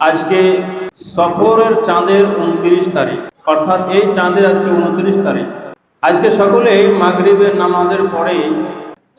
আজকে সফরের চাঁদের 29 তারিখ, অর্থাৎ এই চাঁদের আজকে 29 তারিখ। আজকে সকলে মাগরিবের নামাজের পরে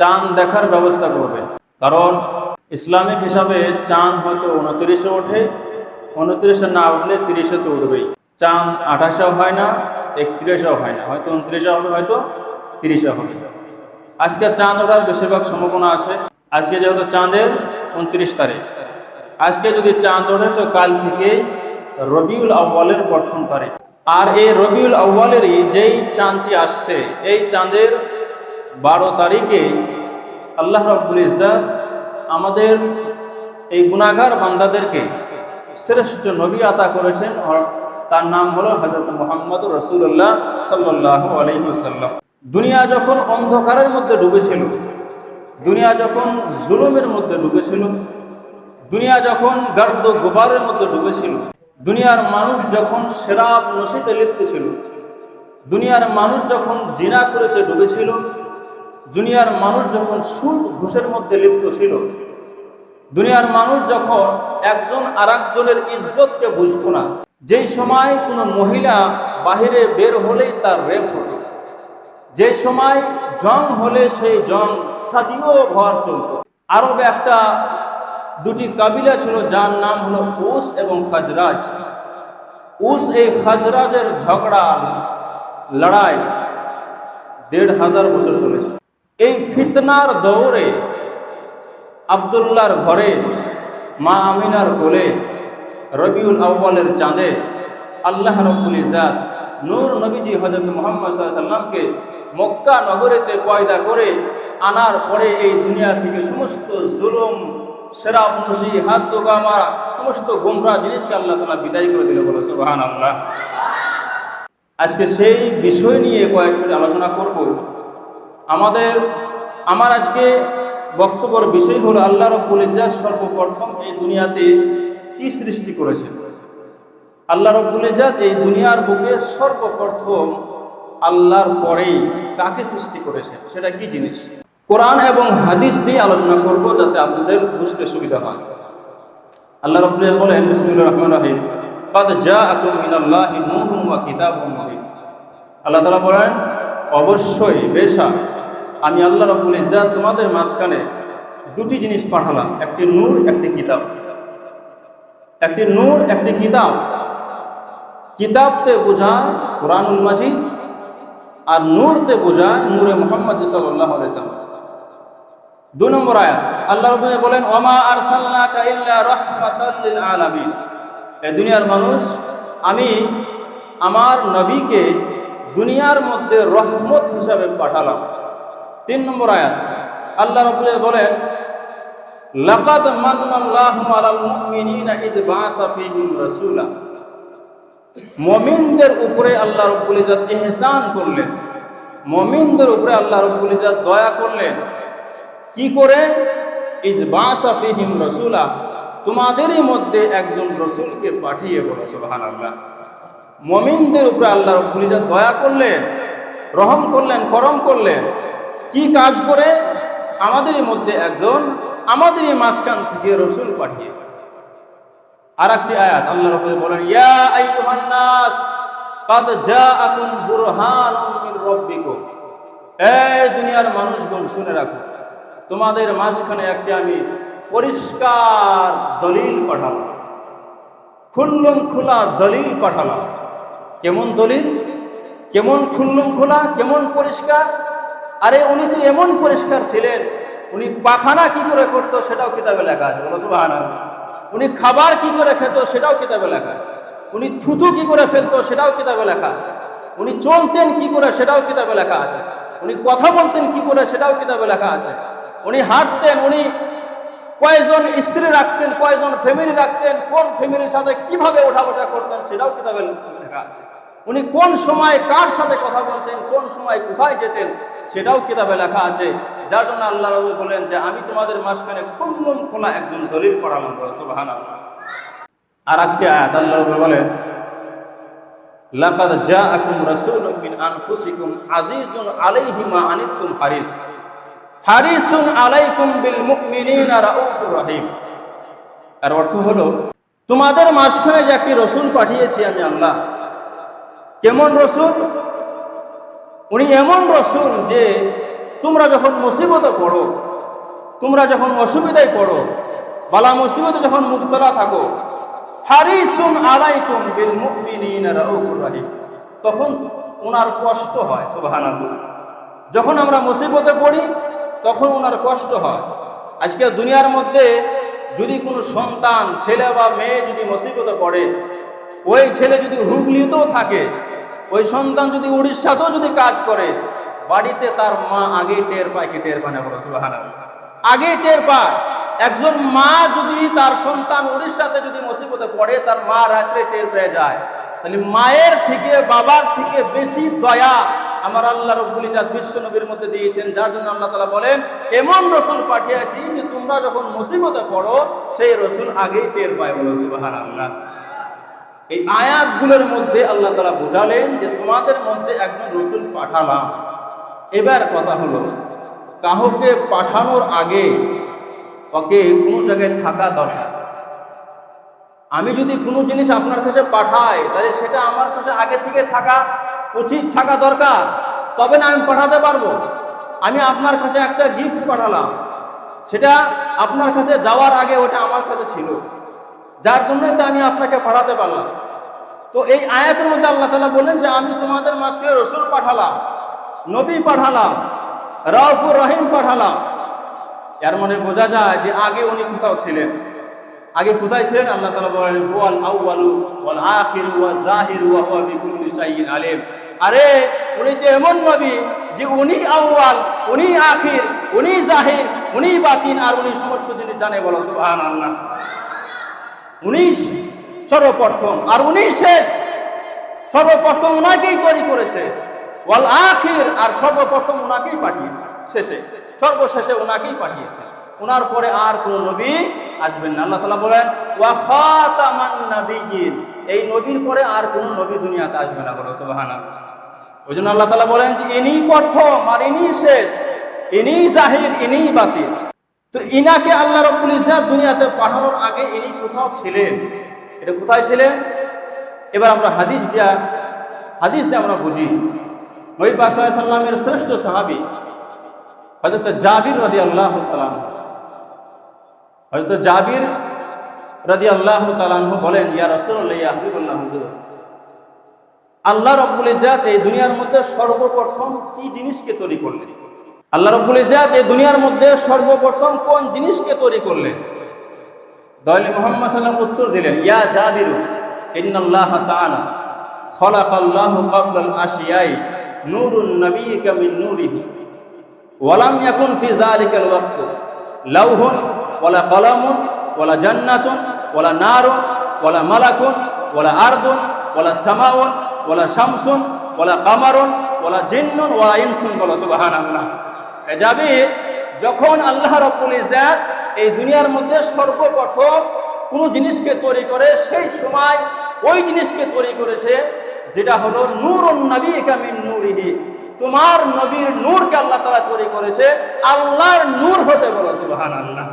চাঁদ দেখার ব্যবস্থা করবে, কারণ ইসলামিক হিসাবে চাঁদ হয়তো 29-এ ওঠে, 29-এ না উঠলে 30-এ উঠবেই। চাঁদ 28-এও হয় না, 31-এও হয় না, হয়তো 29-এ হবে, হয়তো 30-এ হবে। আজকে চাঁদ ওঠার বেশিরভাগ সম্ভাবনা আছে। আজকে যেহেতু চাঁদের 29 তারিখ, আজকে যদি চাঁদ ওঠে তো কাল থেকে রবিউল আউয়ালের প্রথম তারিখ। আর এই রবিউল আউয়ালেরই যেই চাঁদটি আসছে, এই চাঁদের 12 তারিখে আল্লাহ রাব্বুল ইজ্জত আমাদের এই গুনাহগার বান্দাদেরকে শ্রেষ্ঠ নবী আতা করেছেন, আর তার নাম হলো হযরত মুহাম্মদুর রাসূলুল্লাহ সাল্লাল্লাহু আলাইহি ওয়াসাল্লাম। দুনিয়া যখন অন্ধকারের মধ্যে ডুবেছিল, দুনিয়া যখন জুলুমের মধ্যে ডুবেছিল, দুনিয়া যখন গার্দ গোবারের মধ্যে ডুবেছিল, দুনিয়ার মানুষ যখন শরাব নশীতে লিপ্ত ছিল, দুনিয়ার মানুষ যখন জিনা করিতে ডুবেছিল, দুনিয়ার মানুষ যখন সুদ ঘুষের মধ্যে লিপ্ত ছিল, দুনিয়ার মানুষ যখন একজন আরেকজনের ইজ্জতকে বুঝতো না, যেই সময় কোনো মহিলা বাহিরে বের হলেই তার রেপ হতো, যে সময় জং হলে সেই জং সাদিও ভর চলত। আরবে দুটি কাবিলা ছিল যার নাম হলো উস এবং খাজরাজ। উস এই খাজরাজের ঝগড়া লড়াই 1500 বছর চলেছে। এই ফিতনার দৌড়ে আব্দুল্লাহর ঘরে, মা আমিনার কোলে, রবিউল আউয়ালের চাঁদে আল্লাহ রাব্বুল ইজ্জত নূর নবীজি হযরত মুহাম্মদ সাল্লাল্লাহু আলাইহি ওয়াসাল্লামকে মক্কা নগরীতে পয়দা করে আনার পরে এই দুনিয়া থেকে সমস্ত জুলুম, শরাব নশী, হাত ধোকা মারা, সমস্ত গোমরা জিনিসকে আল্লাহ তাআলা বিদায় করে দিল। বলো সুবহানাল্লাহ। আজকে সেই বিষয় নিয়ে কয়েক মিনিট আলোচনা করব। আমার আজকে বক্তব্যের বিষয় হলো আল্লাহ রাব্বুল ইজ্জত সর্বপ্রথম এই দুনিয়াতে কি সৃষ্টি করেছেন। আল্লাহ রাব্বুল ইজ্জত এই দুনিয়ার বুকে সর্বপ্রথম আল্লাহর পরেই কাকে সৃষ্টি করেছেন, সেটা কি জিনিস, কোরআন এবং হাদিস দিয়ে আলোচনা করব যাতে আপনাদের বুঝতে সুবিধা হয়। আল্লাহ রাব্বুল ইজ্জত বলেন, বিসমিল্লাহির রহমানির রহিম, ক্বাদ জাআকুম মিনাল্লাহি নূরুন ওয়া কিতাবুম মুবিন। আল্লাহ তাআলা বলেন, অবশ্যই বেশক আমি আল্লাহ রাব্বুল ইজ্জত তোমাদের মাঝখানে দুটি জিনিস পাঠালাম, একটি নূর, একটি কিতাব। একটি নূর, একটি কিতাব। কিতাবতে বোঝায় কোরআনুল মাজিদ, আর নূরতে বোঝায় নূরে মুহাম্মদ সাল্লাল্লাহু আলাইহি ওয়াসাল্লাম। 2 নম্বর আয়াত আল্লাহ রাব্বুল ইজ্জত বলেন, ওয়া মা আরসালনাকা ইল্লা রাহমাতাল লিল আলামিন। এই দুনিয়ার মানুষ, আমি আমার নবীকে দুনিয়ার মধ্যে রহমত হিসাবে পাঠালাম। 3 নম্বর আয়াত আল্লাহ রাব্বুল ইজ্জত বলেন, লাকাদ মান্নাল্লাহু আলাল মুমিনিনা ইদ বাআসা ফীহিম রাসূলা। মুমিনদের উপরে আল্লাহ রাব্বুল ইজ্জত ইহসান করলেন, মুমিনদের উপরে আল্লাহ রাব্বুল ইজ্জত দয়া করলেন। কি করে? ইজ বাআসা ফীহিম রাসূলা, তোমাদেরই মধ্যে একজন রাসূলকে পাঠিয়ে। বলো সুবহানাল্লাহ। মুমিনদের উপরে আল্লাহ রাব্বুল ইজ্জত দয়া করলেন, রহম করলেন, করম করলেন। কি কাজ করে? আমাদেরই মধ্যে একজন, আমাদেরই মাঝখান থেকে রাসূল পাঠিয়ে। আর একটি আয়াত আল্লাহ রাব্বুল ইজ্জত বলেন, ইয়া আইয়ুহান নাস ক্বাদ জাআকুম বুরহানুম মির রাব্বিকুম। এই দুনিয়ার মানুষগণ শুনে রাখো, তোমাদের মাঝখানে একটি আমি পরিষ্কার দলিল পাঠালাম, খুল্লুম খোলা দলিল পাঠালাম। কেমন দলিল, কেমন খুল্লুম খোলা, কেমন পরিষ্কার? আরে উনি তো এমন পরিষ্কার ছিলেন, উনি পাখানা কি করে করতো সেটাও কিতাবে লেখা আছে। বলো সুবহানাল্লাহ। উনি খাবার কি করে খেত সেটাও কিতাবে লেখা আছে। উনি থুতু কি করে ফেলতো সেটাও কিতাবে লেখা আছে। উনি চলতেন কি করে সেটাও কিতাবে লেখা আছে। উনি কথা বলতেন কি করে সেটাও কিতাবে লেখা আছে। উনি হাঁটতেন, উনি কয়জন স্ত্রী রাখতেন, কয়জন ফ্যামিলি রাখতেন, কোন ফ্যামিলির সাথে কিভাবে ওঠা বসা করতেন সেটাও কিতাবে লেখা আছে। উনি কোন সময় কার সাথে কথা বলতেন, কোন সময় কোথায় যেতেন সেটাও কিতাবে লেখা আছে। যার জন্য আল্লাহ রাব্বুল বলেন যে আমি তোমাদের মাঝখানে খুল্লুম খোলা একজন দলিল পড়ালাম। সুবহানাল্লাহ। আর একটি আয়াত আল্লাহ রাব্বুল বলেন, লাকাদ জাআকুম রাসূলুম মিন আনফুসিকুম আজিজুন আলাইহি মা আনিতুম হারিসুন আলাইকুম বিল মুমিনিনা রাউফুর রহিম। এর অর্থ হলো, তোমাদের মাঝখানে যে একটি রসুল পাঠিয়েছি আমি আল্লাহ। কেমন রসুল? উনি এমন রসুল যে তোমরা যখন মুসিবতে পড়ো, তোমরা যখন অসুবিধায় পড়ো, বালা মুসিবতে যখন মুবতলা থাকো, হারিসুন আলাইকুম বিল মুমিনিনা রাউফুর রহিম, তখন ওনার কষ্ট হয়। সুবহানাল্লাহ। যখন আমরা মুসিবতে পড়ি তখন ওনার কষ্ট হয়। আজকে দুনিয়ার মধ্যে যদি কোনো সন্তান, ছেলে বা মেয়ে যদি মুসিবতে পড়ে, ওই ছেলে যদি হুগলিতেও থাকে, ওই সন্তান যদি উড়িষ্যাতেও যদি কাজ করে, বাড়িতে তার মা আগেই টের পায়। কি টের পায় না? বলো সুবহানাল্লাহ। আগেই টের পায়। একজন মা যদি তার সন্তান উড়িষ্যাতে যদি মুসিবতে পড়ে, তার মা রাত্রে টের পেয়ে যায়। তাহলে মায়ের থেকে, বাবার থেকে বেশি দয়া আমার আল্লাহ রাব্বুল ইজ্জত বিশ্ব নবীর মধ্যে দিয়েছেন, যার জন্য আল্লাহ তাআলা বলেন এমন রসুল পাঠিয়েছি যে তোমরা যখন মুসিবতে পড়ো সেই রসুল আগেই টের পায়। বলো সুবহানাল্লাহ। এই আয়াতগুলোর মধ্যে আল্লাহ তাআলা বোঝালেন যে তোমাদের মধ্যে একজন রসুল পাঠালাম। এবার কথা হলো, কাউকে পাঠানোর আগে ওকে কোনো জায়গায় থাকা দরকার। আমি যদি কোনো জিনিস আপনার কাছে পাঠাই, তাহলে সেটা আমার কাছে আগে থেকে থাকা উচিত, থাকা দরকার, তবে না আমি পাঠাতে পারবো। আমি আপনার কাছে একটা গিফট পাঠালাম, সেটা আপনার কাছে যাওয়ার আগে ওটা আমার কাছে ছিল, যার জন্যই তো আমি আপনাকে পাঠাতে পারলাম। তো এই আয়াতের মধ্যে আল্লাহ তাআলা বললেন যে আমি তোমাদের মাঝখানে রসুল পাঠালাম, নবী পাঠালাম, রাউফুর রহিম পাঠালাম। এর মানে বোঝা যায় যে আগে উনি কোথাও ছিলেন। আগে কোথায় ছিলেন? আল্লাহ তাআলা বলেন ওয়াল আউয়ালু ওয়াল আখিরু ওয়াজ জাহিরু ওয়া হুয়া বিকুল্লি শাইইন আলিম। আরে উনি তো এমন নবী যে উনি আউয়াল, উনি আখির, উনি জাহির, উনি বাতিন, আর উনি সমস্ত জিনিস জানে। বলো সুবহানাল্লাহ। উনি সর্বপ্রথম আর উনি শেষ। সর্বপ্রথম উনাকেই তৈরি করেছে, ওয়াল আখির, আর সর্বপ্রথম উনাকেই পাঠিয়েছে, শেষে সর্বশেষে উনাকেই পাঠিয়েছে। ওনার পরে আর কোন নবী আসবেন না। আল্লাহ তাআলা বলেন ওয়া খাতামান নাবিয়্যিন, এই নবীর পরে আর কোন নবী দুনিয়াতে আসবে না। বলো সুবহানাল্লাহ। ওইজন্য আল্লাহ তাআলা বলেন যে ইনি প্রথম আর ইনি শেষ, ইনি জাহির, ইনি বাতিন। তো ইনাকে আল্লাহ রাব্বুল ইজ্জত দুনিয়াতে পাঠানোর আগে ইনি কোথাও ছিলেন। এটা কোথায় ছিলেন? এবার আমরা হাদিস দিয়ে আমরা বুঝি। নবী পাক সাল্লাল্লাহু আলাইহি সাল্লামের শ্রেষ্ঠ সাহাবী হযরত জাবির রাদিয়াল্লাহু তাআলা আনহু, হযরত জাবির রাদিয়াল্লাহু তাআলা আনহু বলেন ইয়া রাসূলুল্লাহ, ইয়া হাবিবাল্লাহ, হুজুর, আল্লাহ রাব্বুল ইজ্জত এই দুনিয়ার মধ্যে সর্বপ্রথম কি জিনিসকে তৈরি করলেন? আল্লাহ রাব্বুল ইজ্জত এই দুনিয়ার মধ্যে সর্বপ্রথম কোন জিনিসকে তৈরি করলেন? দয়ালে মুহাম্মদ সাল্লাল্লাহু আলাইহি ওয়াসাল্লাম উত্তর দিলেন ইয়া জাবির ইন্নাল্লাহ তাআলা খালাকাল্লাহু ক্বাবলাল আশিয়াই নূরুন নাবিয়্যিকা মিন নূরিহি ওয়া লাম ইয়াকুন ফি যালিকাল ওয়াক্ত লাউহুন ওয়ালা কলামুন ওয়ালা জান্নাতুন ওয়ালা নারুন ওয়ালা মালাকুন ওয়ালা আরদুন ওয়ালা সামাউন ওয়ালা শামসুন ওয়ালা কামারুন ওয়ালা জিন্নুন ওয়ালা ইনসুন। বলো সুবহানাল্লাহ। এ জাবির, যখন আল্লাহ রাব্বুল ইজ্জত এই দুনিয়ার মধ্যে সর্বপ্রথম কোন জিনিসকে তৈরি করে, সেই সময় ওই জিনিসকে তৈরি করেছে যেটা হলো নূরুন নাবিয়্যিকা মিন নূরিহি, তোমার নবীর নূরকে আল্লাহ তাআলা তৈরি করেছে আল্লাহর নূর হতে। বলো সুবহানাল্লাহ।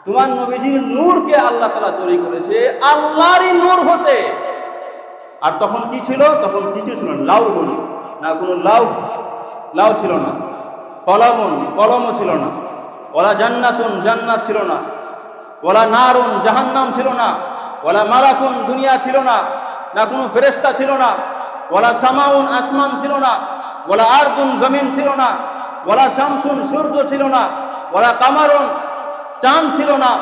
তোমার নবীজির নূরকে আল্লাহ তাআলা তৈরি করেছে আল্লাহরই নূর হতে। আর তখন কি ছিল? তখন কিছু ছিল না, লাউহুন, না কোনো লাউ ছিল না, কলামুন, কলমও ছিল না, ওয়ালা জান্নাতুন, জান্নাত ছিল না, ওয়ালা নারুন, জাহান্নাম ছিল না, ওয়ালা মালাকুন, দুনিয়া ছিল না, না কোনো ফেরেশতা ছিল না, ওয়ালা সামাউন, আসমান ছিল না, ওয়ালা আরদুন, জমিন ছিল না, ওয়ালা শামসুন, সূর্য ছিল না, ওয়ালা কামারুন, চাঁদ ছিল না,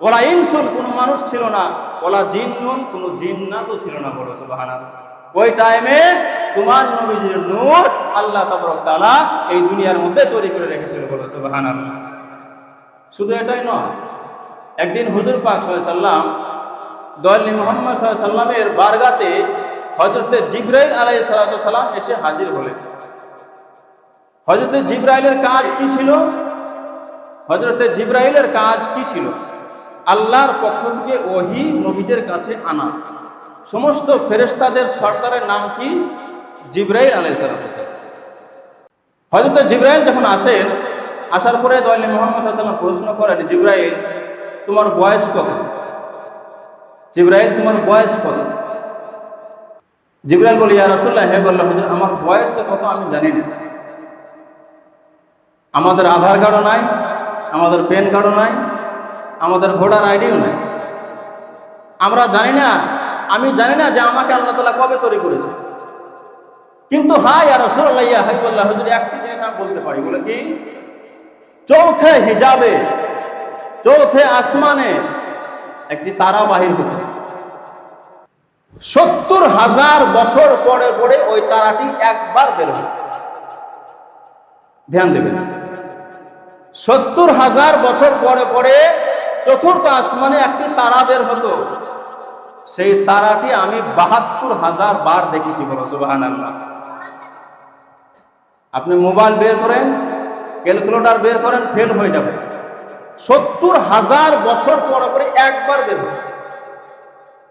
ওয়ালা ইনসুন, কোনো মানুষ ছিল না, ওয়ালা জিন্নুন, কোনো জিন্নাতও ছিল না। বলো সুবহানাল্লাহ। ওই টাইমে তোমার নবীজির নূর আল্লাহ তাবারক তাআলা এই দুনিয়ার মধ্যে তৈরি করে রেখেছিল। বলো সুবহানাল্লাহ। শুধু এটাই নয়, একদিন হুজুর পাক সাল্লাল্লাহু আলাইহি সাল্লাম দয়াল মুহাম্মদ সাল্লাল্লাহু আলাইহি সাল্লামের বারগাতে হযরতে জিবরাইল আলাইহিস সালাম এসে হাজির হলেন। হযরতে জিবরাইলের কাজ কি ছিল? হযরতে জিবরাইলের কাজ কি ছিল? আল্লাহর পক্ষ থেকে ওহী নবীদের কাছে আনা। সমস্ত ফেরেশতাদের সর্দারের নাম কি? জিবরাইল আলাইহিস সালাম। হযরতে জিবরাইল যখন আসেন, আসার পরে দয়াল মুহাম্মদ সাল্লাল্লাহু আলাইহি সাল্লাম প্রশ্ন করেন, জিবরাইল, তোমার বয়স কত? জিবরাইল তোমার বয়স কত? জিবরাইল বলে, ইয়া রাসূলুল্লাহ, হে আল্লাহর হুজুর, আমার বয়স কত আমি জানি না। আমাদের আধার কার্ডও নাই, আমাদের প্যান কার্ডও নাই, আমাদের ভোটার আইডিও নাই। আমরা জানি না, আমি জানি না যে আমাকে আল্লাহ তাআলা কবে তৈরি করেছে। কিন্তু হ্যাঁ ইয়া রাসূলুল্লাহ, ইয়া হাবিবাল্লাহ হুজুর, একটি জিনিস আমি বলতে পারি। বলে কি? চৌথে হিজাবে, চৌথে আসমানে একটি তারা বাহির হতো। 70,000 বছর পরে পরে ওই তারাটি একবার বের হতো। ধ্যান দেবেন, 70,000 বছর পরে পরে চতুর্থ আসমানে একটি তারা বের হতো। সেই তারাটি আমি 72,000 বার দেখেছি। বলো সুবহানাল্লাহ। আপনি মোবাইল বের করেন, ক্যালকুলেটর বের করেন, ফেল হয়ে যাবে। 70,000 বছর পরে পরে একবার বের হয়।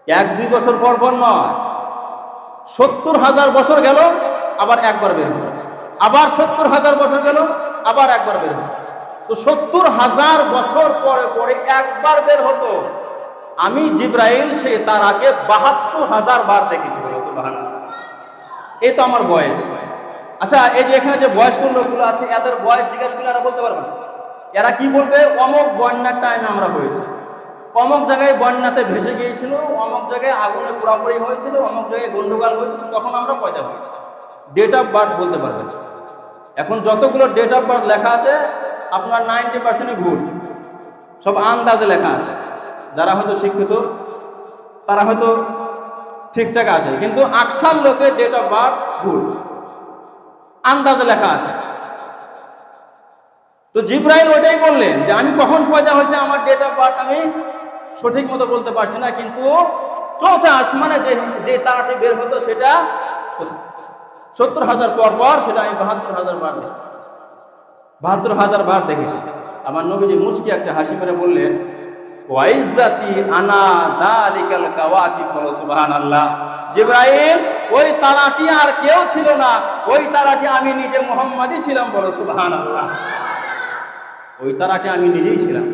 1-2 বছর পর পর নয়, 70,000 বছর গেল আবার একবার বের হলো, আবার 70,000 বছর গেল আবার একবার বের হলো। তো 70,000 বছর পরে পরে একবার বের হতো। আমি জিবরাইল সে তারাকে 72,000 বার দেখেছি। বলো সুবহানাল্লাহ। এই তো আমার বয়স। আচ্ছা, এই যে এখানে যে বয়স্ক লোকগুলো আছে, এদের বয়স জিজ্ঞেস করলে এরা বলতে পারবে না। এরা কি বলবে? অমুক বন্যার টাইমে আমরা হয়েছে, অমুক জায়গায় বন্যাতে ভেসে গিয়েছিল, অমুক জায়গায় আগুনে পোড়াপড়ি হয়েছিল, অমুক জায়গায় গন্ডগোল হয়েছিল, তখন আমরা পয়দা হয়েছি। ডেট অফ বার্থ বলতে পারবে না। এখন যতগুলো ডেট অফ বার্থ লেখা আছে আপনার 90% ভুল, সব আন্দাজে লেখা আছে। যারা হয়তো শিক্ষিত তারা হয়তো ঠিকঠাক আছে, কিন্তু আকসার লোকের ডেট অফ বার্থ ভুল, আন্দাজে লেখা আছে। তো জিবরাইল ওটাই বললেন যে আমি কখন পয়দা হয়েছে আমার ডেট অফ বার্থ আমি সঠিক মতো বলতে পারছি না, কিন্তু চৌথা আসমানে যে তারাটি বের হতো সেটা 70,000 পর পর সেটা আমি 72,000 বার দেখি, 72,000 বার দেখেছি। আমার নবীজি মুচকি একটা হাসি করে বললেন, ওয়াইজ্জাতি আনা যালিকাল কাওয়াকিব। বলো সুবহানাল্লাহ। জিবরাইল, ওই তারাটি আর কেউ ছিল না, ওই তারাটি আমি নিজে মুহাম্মদই ছিলাম। বলো সুবহানাল্লাহ। ওই তারাটি আমি নিজেই ছিলাম।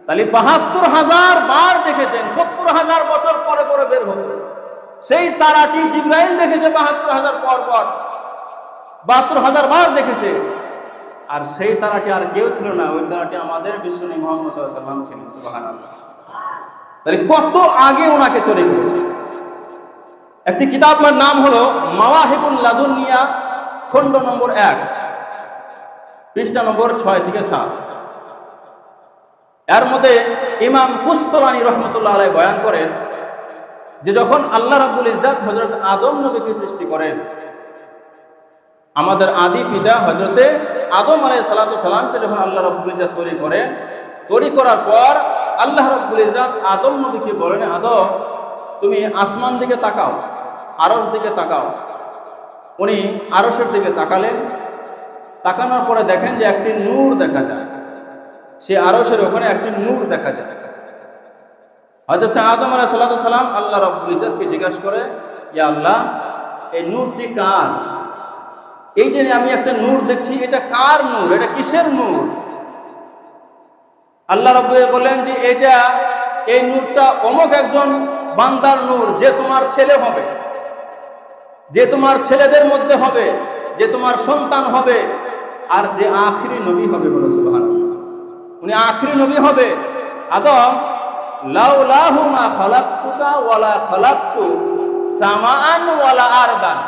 তাহলে 72,000 বার দেখেছেন, 70,000 বছর পরে পরে বের হতো। সেই তারাটি জিবরাইল দেখেছে 72,000 পর পর, 72,000 বার দেখেছে। আর সেই তারাটি আর কেউ ছিল না, ওই তারাটি আমাদের বিশ্বনবী মুহাম্মদ সাল্লাল্লাহু আলাইহি ওয়াসাল্লাম ছিলেন। সুবহানাল্লাহ। তাহলে কত আগে ওনাকে তৈরি করেছে। একটি কিতাবের নাম হলো মাওয়াহিবুল লাদুনিয়া, খণ্ড নম্বর 1, পৃষ্ঠা নম্বর 6 থেকে 7। এর মধ্যে ইমাম কুস্তুলানী রহমতুল্লাহ আলাইহি বয়ান করেন যে যখন আল্লাহ রাব্বুল ইজ্জত হযরত আদম নবীকে সৃষ্টি করেন, আমাদের আদি পিতা হযরতে আদম আলাইহিস সালাতু সালামকে যখন আল্লাহ রাব্বুল ইজ্জত তৈরি করেন, তৈরি করার পর আল্লাহ রাব্বুল ইজ্জত আদম নবীকে বলেন, আদম তুমি আসমান দিকে তাকাও, আরশ দিকে তাকাও। উনি আরশের দিকে তাকালেন, তাকানোর পরে দেখেন যে একটি নূর দেখা যায়। সে আরশের ওখানে একটি নূর দেখা যায়। হযরত আদম আলাইহিস সালাতু সালাম আল্লাহ রাব্বুল ইজ্জতকে জিজ্ঞাসা করে, ইয়া আল্লাহ, এই নূরটি কার? এই যে আমি একটা নূর দেখছি, এটা কার নূর? এটা কিসের নূর? আল্লাহ রাব্বুল বলেন যে এই নূরটা অমুক একজন বান্দার নূর, যে তোমার ছেলে হবে, যে তোমার ছেলেদের মধ্যে হবে, যে তোমার সন্তান হবে, আর যে আখিরি নবী হবে। বলো সুবহানাল্লাহ। উনি আখিরি নবী হবে। আদম, লাউলাহু মা খালাকতুকা ওয়ালা খালাকতু সামাআন ওয়ালা আরদান।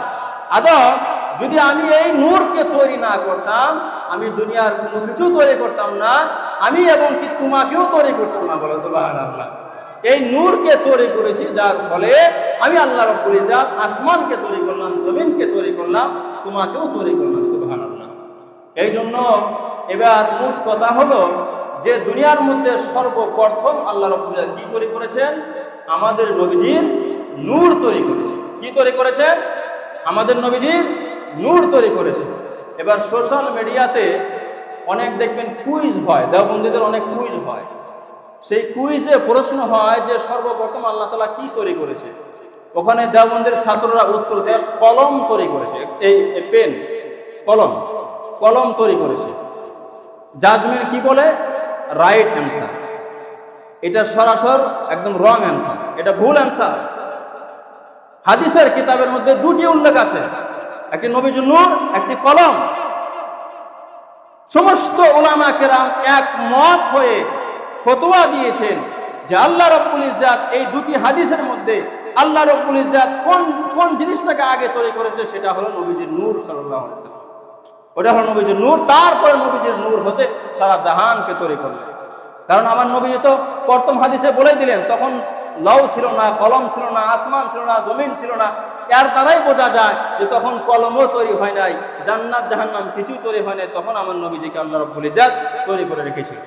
আদম, যদি আমি এই নূরকে তৈরি না করতাম, আমি দুনিয়ার কোনো কিছু তৈরি করতাম না, আমি এবং কি তোমাকেও তৈরি করতাম না। বলো সুবহানাল্লাহ। এই নূরকে তৈরি করেছি, যার ফলে আমি আল্লাহ রাব্বুল ইজ্জত আসমানকে তৈরি করলাম, জমিনকে তৈরি করলাম, তোমাকেও তৈরি করলাম। সুবহানাল্লাহ। এই জন্য এবার মূল কথা হলো যে দুনিয়ার মধ্যে সর্বপ্রথম আল্লাহ রাব্বুল ইজ্জত কি তৈরি করেছেন? আমাদের নবীজির নূর তৈরি করেছে। কি তৈরি করেছেন? আমাদের নবীজির নূর তৈরি করেছে। এবার সোশ্যাল মিডিয়াতে অনেক দেখবেন কুইজ হয়, দেওবন্দীদের অনেক কুইজ হয়। সেই কুইজে প্রশ্ন হয় যে সর্বপ্রথম আল্লাহ তাআলা কি তৈরি করেছে। ওখানে দেওবন্দের ছাত্ররা উত্তর দেয় কলম তৈরি করেছে। এই পেন, কলম তৈরি করেছে। জাজমেন্ট কি বলে? Right answer. এটা সরাসর একদম রং অ্যান্সার, এটা ভুল অ্যান্সার। হাদিসের কিতাবের মধ্যে দুটি উল্লেখ আছে, একটি নবীজুর নূর, একটি কলম। সমস্ত উলামা কেরাম একমত হয়ে ফতোয়া দিয়েছেন যে আল্লাহ রাব্বুল ইজ্জাত এই দুটি হাদিসের মধ্যে আল্লাহ রাব্বুল ইজ্জাত কোন জিনিসটাকে আগে তৈরি করেছে, সেটা হলো নবীজির নূর সাল্লাল্লাহু আলাইহি ওয়াসাল্লাম। ওটা হলো নবীজির নূর, তারপরে নবীজির নূর হতে সারা জাহানকে তৈরি করলেন। কারণ আমার নবীজি তো প্রথম হাদিসে বলে দিলেন, তখন লও ছিল না, কলম ছিল না, আসমান ছিল না, জমিন ছিল না। এর দ্বারাই বোঝা যায় যে তখন কলমও তৈরি হয় নাই, জান্নাত জাহান্নাম কিছুই তৈরি হয় নাই, তখন আমার নবীজিকে আল্লাহ রাব্বুল ইজ্জাত তৈরি করে রেখেছিল।